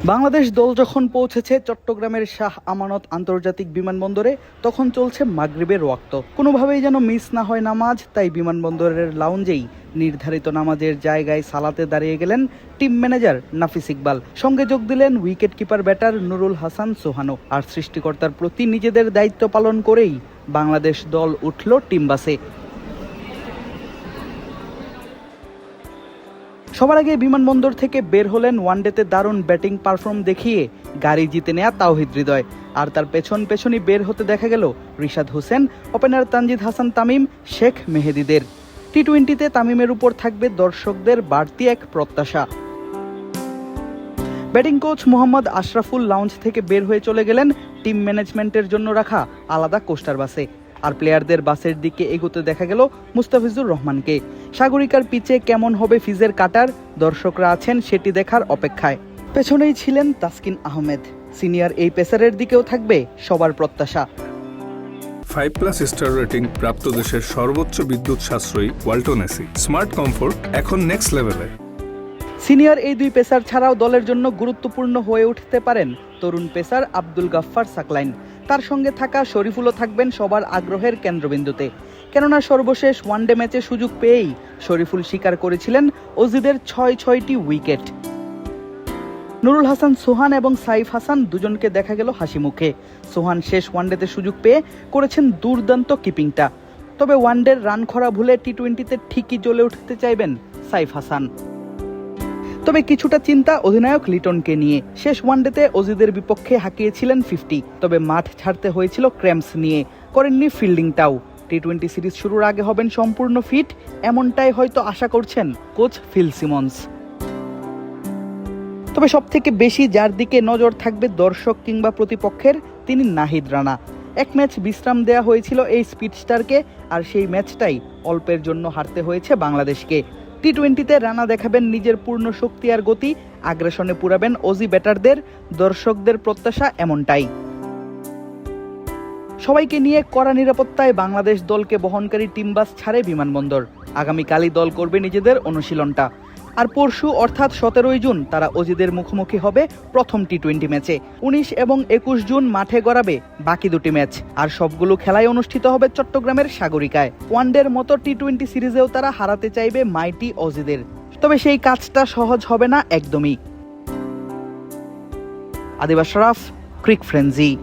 বাংলাদেশ দল যখন পৌঁছেছে চট্টগ্রামের শাহ আমানত আন্তর্জাতিক বিমানবন্দরে তখন চলছে মাগরিবের ওয়াক্ত। কোনোভাবেই যেন মিস না হয় নামাজ, তাই বিমানবন্দরের লাউঞ্জেই নির্ধারিত নামাজের জায়গায় সালাতে দাঁড়িয়ে গেলেন টিম ম্যানেজার নাফিস ইকবাল। সঙ্গে যোগ দিলেন wicket keeper batter Nurul Hasan সোহানো। আর সৃষ্টিকর্তার প্রতি নিজেদের দায়িত্ব পালন করেই বাংলাদেশ দল উঠল টিম বাসে। সবার আগে বিমানবন্দর থেকে বের হলেন ওয়ানডেতে দারুণ ব্যাটিং পারফর্ম দেখিয়ে গাড়ি জিতে নেয়া তাওহিদ হৃদয়। আর তার পেছনই বের হতে দেখা গেল রিশাদ হোসেন, ওপেনার তানজিদ হাসান তামিম, শেখ মেহেদীদের। টি-20তে তামিমের উপর থাকবে দর্শকদের বাড়তি এক প্রত্যাশা। Batting coach Mohammad Ashraful lounge থেকে বের হয়ে চলে গেলেন টিম ম্যানেজমেন্টের জন্য রাখা আলাদা কোস্টার বাসে। আর প্লেয়ারদের বাসের দিকে এগোতে দেখা গেল মুস্তাফিজুর রহমানকে। সাগরিকার পিচে কেমন হবে ফিজের কাটার, দর্শকরা আছেন সেটি দেখার অপেক্ষায়। পেছনেই ছিলেন তাসকিন আহমেদ। সিনিয়র এই পেসারের দিকেও থাকবে সবার প্রত্যাশা। 5+ স্টার রেটিং প্রাপ্ত দেশের সর্বোচ্চ বিদ্যুৎ সাশ্রয়ী ওয়ালটন এসি। স্মার্ট কমফোর্ট এখন নেক্সট লেভেলে। সিনিয়র এই দুই পেসার ছাড়াও দলের জন্য গুরুত্বপূর্ণ হয়ে উঠতে পারেন তরুণ পেসার আব্দুল গাফফার সাকলাইন। তার সঙ্গে থাকা শরীফুলও থাকবেন সবার আগ্রহের কেন্দ্রবিন্দুতে। কেননা সর্বশেষ ওয়ানডে ম্যাচে সুযোগ পেয়েই শরীফুল স্বীকার করেছিলেন অজিদের 6টি উইকেট। নুরুল হাসান সোহান এবং সাইফ হাসান দুজনকে দেখা গেল হাসি মুখে। সোহান শেষ ওয়ানডেতে সুযোগ পেয়ে করেছেন দুর্দান্ত কিপিংটা। তবে ওয়ানডের রান খরা ভুলে টি-20তে ঠিকই জ্বলে উঠতে চাইবেন সাইফ হাসান। তবে কিছুটা চিন্তা অধিনায়ক লিটনকে নিয়ে। শেষ ওয়ানডেতে অজিদের বিপক্ষে হাঁকিয়েছিলেন 50, তবে মাঠ ছাড়তে হয়েছিল ক্র্যাম্পস নিয়ে, করেননি ফিল্ডিংটাও। টি-20 সিরিজ শুরুর আগে হবেন সম্পূর্ণ ফিট, এমনটাই হয়তো আশা করছেন কোচ ফিল সিমন্স। তবে সবথেকে বেশি যার দিকে নজর থাকবে দর্শক কিংবা প্রতিপক্ষের, তিনি নাহিদ রানা। এক ম্যাচ বিশ্রাম দেয়া হয়েছিল এই স্পিডস্টারকে, আর সেই ম্যাচটাই অল্পের জন্য হারতে হয়েছে বাংলাদেশকে। টি-20তে রানা দেখাবেন নিজের পূর্ণ শক্তি আর গতি, আগ্রাসনে পুরাবেন অজি ব্যাটারদের। দর্শকদের প্রত্যাশা এমনটাই। সবাইকে নিয়ে কড়া নিরাপত্তায় বাংলাদেশ দলকে বহনকারী টিম বাস ছাড়ে বিমানবন্দর। আগামীকালই দল করবে নিজেদের অনুশীলনটা। আর পরশু অর্থাৎ 17ই জুন তারা অজিদের মুখোমুখি হবে প্রথম টি-20 ম্যাচে। 19 এবং 21 জুন মাঠে গড়াবে বাকি দুটি ম্যাচ। আর সবগুলো খেলাই অনুষ্ঠিত হবে চট্টগ্রামের সাগরিকায়। ওয়ানডের মতো টি-20 সিরিজেও তারা হারাতে চাইবে মাইটি অজিদের। তবে সেই কাজটা সহজ হবে না একদমই। আদিব আশরাফ, ক্রিক ফ্রেন্জি।